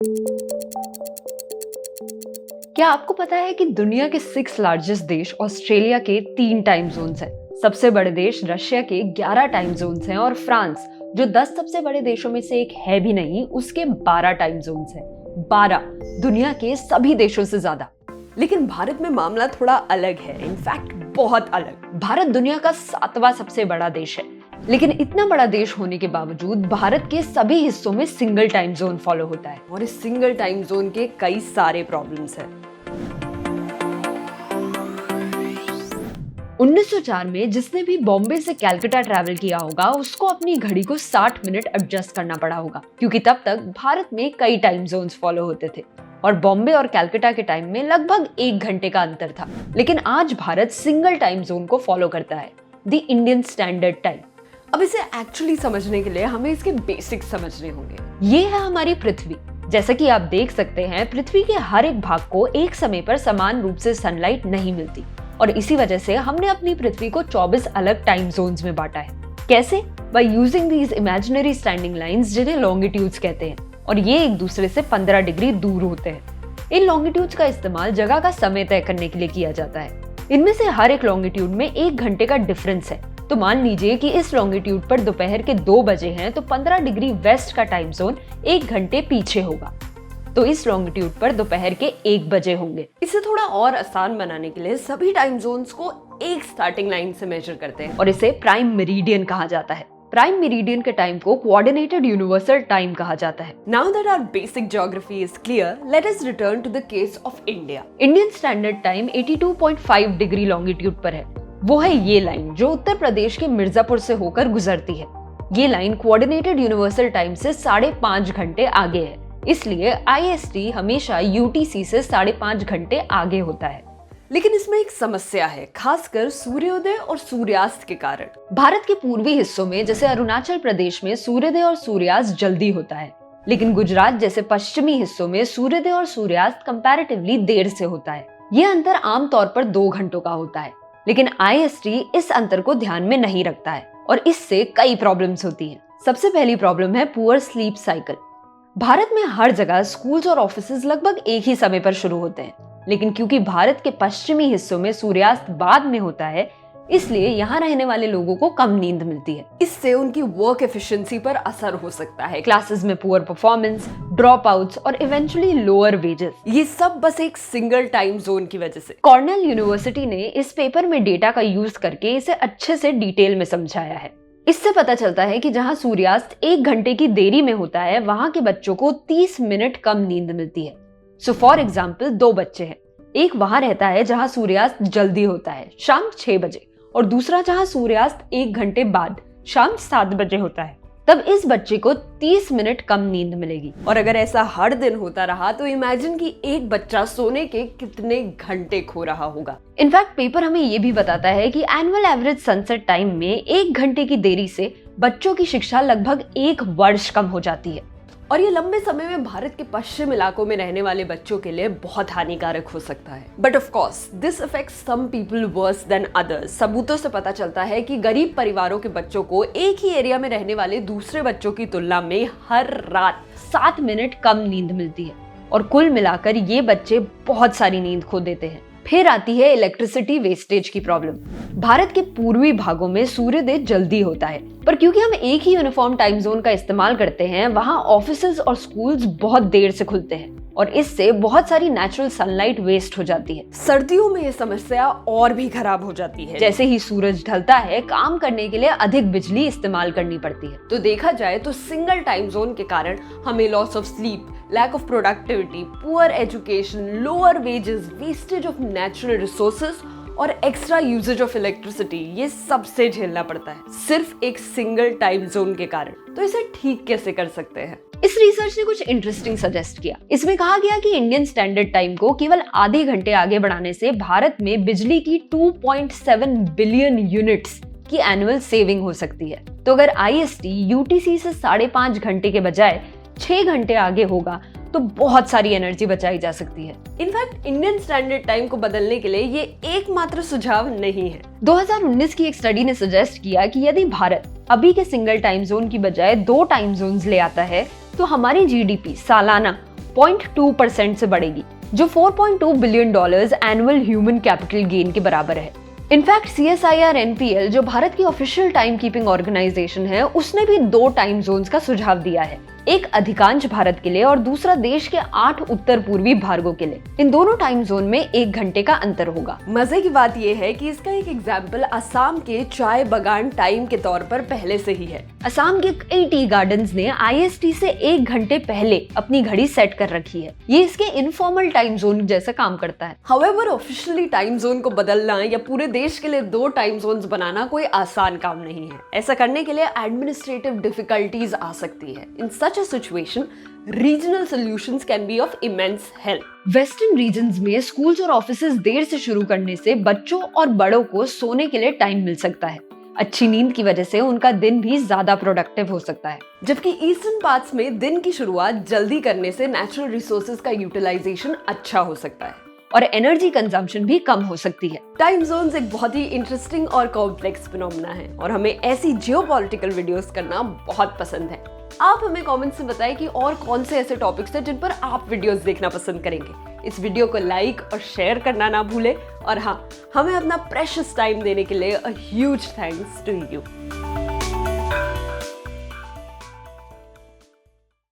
क्या आपको पता है कि दुनिया के 6 लार्जेस्ट देश ऑस्ट्रेलिया के 3 टाइम जोन्स हैं। सबसे बड़े देश रशिया के 11 टाइम जोन्स हैं और फ्रांस जो 10 सबसे बड़े देशों में से एक है भी नहीं, उसके 12 टाइम जोन्स हैं। 12 दुनिया के सभी देशों से ज्यादा। लेकिन भारत में मामला थोड़ा अलग है, इनफैक्ट बहुत अलग। भारत दुनिया का 7वां सबसे बड़ा देश है, लेकिन इतना बड़ा देश होने के बावजूद भारत के सभी हिस्सों में सिंगल टाइम जोन फॉलो होता है और इस सिंगल टाइम जोन के कई सारे प्रॉब्लम्स हैं। 1904 में जिसने भी बॉम्बे से कलकत्ता ट्रैवल किया होगा उसको अपनी घड़ी को 60 मिनट एडजस्ट करना पड़ा होगा, क्योंकि तब तक भारत में कई टाइम जोन्स फॉलो होते थे और बॉम्बे और कलकत्ता के टाइम में लगभग 1 घंटे का अंतर था। लेकिन आज भारत सिंगल टाइम जोन को फॉलो करता है, द इंडियन स्टैंडर्ड टाइम। अब इसे एक्चुअली समझने के लिए हमें इसके बेसिक्स समझने होंगे। ये है हमारी पृथ्वी। जैसा कि आप देख सकते हैं, पृथ्वी के हर एक भाग को एक समय पर समान रूप से सनलाइट नहीं मिलती और इसी वजह से हमने अपनी पृथ्वी को 24 अलग टाइम जोन्स में बांटा है। कैसे? By using these imaginary standing lines, जिन्हें लॉन्गिट्यूड्स कहते हैं, और ये एक दूसरे से 15 डिग्री दूर होते हैं। इन लॉन्गिट्यूड्स का इस्तेमाल जगह का समय तय करने के लिए किया जाता है। इनमें से हर एक लॉन्गिट्यूड में 1 घंटे का डिफरेंस है। तो मान लीजिए कि इस लॉन्गिट्यूड पर दोपहर के 2 बजे हैं, तो 15 डिग्री वेस्ट का टाइम जोन 1 घंटे पीछे होगा, तो इस लॉन्गिट्यूड पर दोपहर के 1 बजे होंगे। इसे थोड़ा और आसान बनाने के लिए सभी टाइम जोन्स को एक स्टार्टिंग लाइन से मेजर करते हैं और इसे प्राइम मेरिडियन कहा जाता है। प्राइम मेरिडियन के टाइम को कोऑर्डिनेटेड यूनिवर्सल टाइम कहा जाता है। Now that our basic geography is clear, let us return to the case of India. Indian standard time 82.5 degree longitude पर है। वो है ये लाइन जो उत्तर प्रदेश के मिर्जापुर से होकर गुजरती है। ये लाइन कोऑर्डिनेटेड यूनिवर्सल टाइम से 5.5 घंटे आगे है, इसलिए IST हमेशा UTC से 5.5 घंटे आगे होता है। लेकिन इसमें एक समस्या है, खासकर सूर्योदय और सूर्यास्त के कारण। भारत के पूर्वी हिस्सों में जैसे अरुणाचल प्रदेश में सूर्योदय और सूर्यास्त जल्दी होता है, लेकिन गुजरात जैसे पश्चिमी हिस्सों में सूर्योदय और सूर्यास्त कंपैरेटिवली देर से होता है। ये अंतर आमतौर पर 2 घंटों का होता है, लेकिन IST इस अंतर को ध्यान में नहीं रखता है और इससे कई प्रॉब्लम्स होती हैं। सबसे पहली प्रॉब्लम है पुअर स्लीप साइकिल। भारत में हर जगह स्कूल्स और ऑफिसेज लगभग एक ही समय पर शुरू होते हैं, लेकिन क्योंकि भारत के पश्चिमी हिस्सों में सूर्यास्त बाद में होता है, इसलिए यहाँ रहने वाले लोगों को कम नींद मिलती है। इससे उनकी वर्क एफिशिएंसी पर असर हो सकता है। क्लासेस में पुअर परफॉर्मेंस, ड्रॉप आउट्स और इवेंचुअली लोअर वेजेस, ये सब बस एक सिंगल टाइम जोन की वजह से। कॉर्नेल यूनिवर्सिटी ने इस पेपर में डेटा का यूज करके इसे अच्छे से डिटेल में समझाया है। इससे पता चलता है कि जहाँ सूर्यास्त 1 घंटे की देरी में होता है, वहाँ के बच्चों को 30 मिनट कम नींद मिलती है। सो फॉर एग्जाम्पल 2 बच्चे हैं, एक वहाँ रहता है जहाँ सूर्यास्त जल्दी होता है शाम 6 बजे, और दूसरा जहाँ सूर्यास्त 1 घंटे बाद शाम 7 बजे होता है। तब इस बच्चे को 30 मिनट कम नींद मिलेगी। और अगर ऐसा हर दिन होता रहा तो इमेजिन कि एक बच्चा सोने के कितने घंटे खो रहा होगा। इनफैक्ट पेपर हमें ये भी बताता है कि एनुअल एवरेज सनसेट टाइम में 1 घंटे की देरी से बच्चों की शिक्षा लगभग 1 वर्ष कम हो जाती है, और ये लंबे समय में भारत के पश्चिम इलाकों में रहने वाले बच्चों के लिए बहुत हानिकारक हो सकता है। But of course this affects some people worse than others. सबूतों से पता चलता है कि गरीब परिवारों के बच्चों को एक ही एरिया में रहने वाले दूसरे बच्चों की तुलना में हर रात 7 मिनट कम नींद मिलती है, और कुल मिलाकर ये बच्चे बहुत सारी नींद खो देते हैं। फिर आती है इलेक्ट्रिसिटी वेस्टेज की प्रॉब्लम। भारत के पूर्वी भागों में सूर्योदय जल्दी होता है, पर क्योंकि हम एक ही यूनिफॉर्म टाइम जोन का इस्तेमाल करते हैं, वहाँ ऑफिसेज और स्कूल्स बहुत देर से खुलते हैं और इससे बहुत सारी नेचुरल सनलाइट वेस्ट हो जाती है। सर्दियों में ये समस्या और भी खराब हो जाती है। जैसे ही सूरज ढलता है, काम करने के लिए अधिक बिजली इस्तेमाल करनी पड़ती है। तो देखा जाए तो सिंगल टाइम जोन के कारण हमें loss of sleep, lack of productivity, poor education, lower wages, wastage of natural resources और एक्स्ट्रा यूजेज ऑफ इलेक्ट्रिसिटी, ये सबसे झेलना पड़ता है सिर्फ एक सिंगल टाइम जोन के कारण। तो इसे ठीक कैसे कर सकते हैं? इस रिसर्च ने कुछ इंटरेस्टिंग सजेस्ट किया। इसमें कहा गया कि इंडियन स्टैंडर्ड टाइम को केवल आधे घंटे आगे बढ़ाने से भारत में बिजली की 2.7 बिलियन यूनिट्स की एनुअल सेविंग हो सकती है। तो अगर IST UTC से 5.5 घंटे के बजाय 6 घंटे आगे होगा तो बहुत सारी एनर्जी बचाई जा सकती है। इनफैक्ट इंडियन स्टैंडर्ड टाइम को बदलने के लिए ये एकमात्र सुझाव नहीं है। 2019 की एक स्टडी ने सजेस्ट किया कि यदि भारत अभी के सिंगल टाइम जोन की बजाय 2 टाइम जोन्स ले आता है तो हमारी GDP सालाना 0.2% से बढ़ेगी, जो $4.2 billion annual human capital gain के बराबर है। इनफैक्ट CSIR NPL, जो भारत की ऑफिशियल टाइम कीपिंग ऑर्गेनाइजेशन है, उसने भी 2 टाइम जोन्स का सुझाव दिया है, एक अधिकांश भारत के लिए और दूसरा देश के 8 उत्तर पूर्वी भागों के लिए। इन दोनों टाइम जोन में 1 घंटे का अंतर होगा। मजे की बात यह है कि इसका एक एग्जाम्पल असम के चाय बगान टाइम के तौर पर पहले से ही है। असम के कई टी गार्डन्स ने IST से 1 घंटे पहले अपनी घड़ी सेट कर रखी है। ये इसके इनफॉर्मल टाइम जोन जैसा काम करता है। हाउएवर, ऑफिशियली टाइम जोन को बदलना या पूरे देश के लिए 2 टाइम जोन्स बनाना कोई आसान काम नहीं है। ऐसा करने के लिए एडमिनिस्ट्रेटिव डिफिकल्टीज आ सकती है। In such a situation, regional solutions can be of immense help. Western regions में स्कूल्स और ऑफिसेज देर से शुरू करने से बच्चों और बड़ों को सोने के लिए टाइम मिल सकता है। अच्छी नींद की वजह से उनका दिन भी ज्यादा प्रोडक्टिव हो सकता है। जबकि ईस्टर्न पार्ट्स में दिन की शुरुआत जल्दी करने से नेचुरल रिसोर्सेज का यूटिलाइजेशन अच्छा हो सकता है और एनर्जी कंजम्पशन भी कम हो सकती है। टाइम जोन्स एक बहुत ही इंटरेस्टिंग और कॉम्प्लेक्स फिनोमेना है और हमें ऐसी जियोपॉलिटिकल वीडियोस करना बहुत पसंद है। आप हमें कमेंट्स में बताएं कि और कौन से ऐसे टॉपिक्स हैं जिन पर आप वीडियोस देखना पसंद करेंगे। इस वीडियो को लाइक और शेयर करना ना भूलें और हाँ, हमें अपना प्रेशियस टाइम देने के लिए a huge thanks to you.